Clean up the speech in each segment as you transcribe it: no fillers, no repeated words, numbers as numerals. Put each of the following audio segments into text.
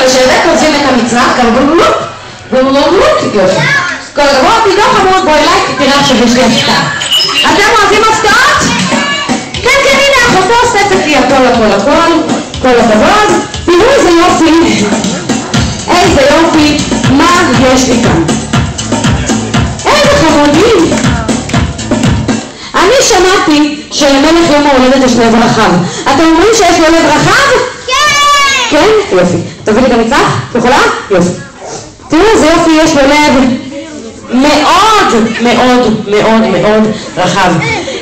לשבת, עוזבים את המצרך, יופי. כל הכבוד, תדעו חמוד, בוא אליי, תראה עכשיו יש לי הפתעה. אתם אוהבים הפתעות? כן, הנה, אחותו אוספת לי הכל. כל הכבוד. תראו איזה יופי. איזה יופי. מה יש לי כאן? איזה חמודים. אני שמעתי שלמלך יום ההולדת יש לב רחב. אתם אומרים שיש לו לב רחב? כן! כן? יופי. תביא לי גם מצח? את יכולה? יופי. תראו איזה יופי, יש לו לב מאוד רחב.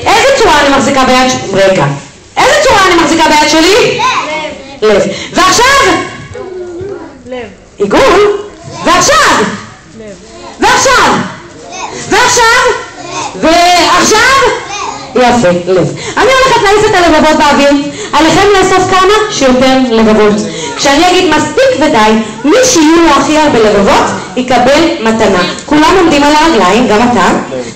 איזה צורה אני מחזיקה ביד שלי? רגע. איזה צורה אני מחזיקה ביד שלי? לב. ועכשיו? לב. עיגול? ועכשיו? ועכשיו? יפה, לב. אני הולכת להעיף את הלבבות באוויר. עליכם לאסוף כמה שיותר לבבות. כשאני אגיד מספיק ודי, מי שיהיו לו הכי הרבה לבבות יקבל מתנה. כולם עומדים על הרגליים, גם אתה.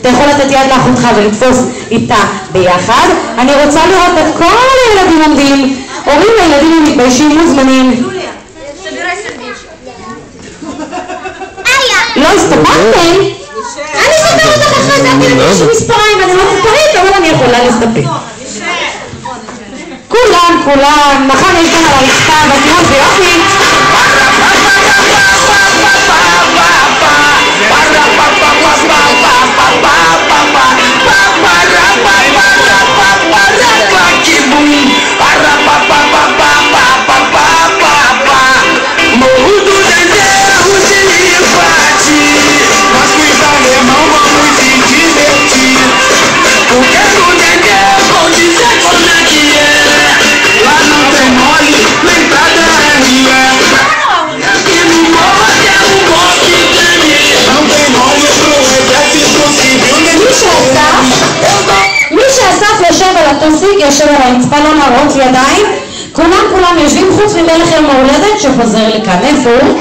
אתה יכול לתת יד לאחותך ולתפוס איתה ביחד. אני רוצה לראות את כל הילדים עומדים. הורים לילדים המתביישים מוזמנים. לא הסתפקתם? אני אספר אותך אחרי זה, אפילו יש מספריים, אני לא מספרית, אבל אני יכולה להסתפק. כולם, מחר יש כאן על הרצפה, ותראו זה יופי. יושב על הרצפה, לא נערות ידיים, כולם יושבים חוץ ממלך יום ההולדת שחוזר לכאן. איפה הוא?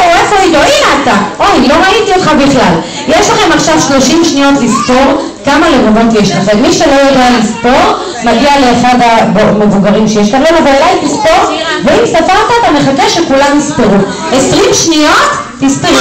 איפה עידו? הנה אתה. אוי, לא ראיתי אותך בכלל. יש לכם עכשיו 30 שניות לספור כמה לבבות יש לכם. מי שלא יודע לספור מגיע לאחד המבוגרים שיש כאן. לא לבוא אליי, תספור, ואם ספרת אתה מחכה שכולם יספרו. 20 שניות, תספרו.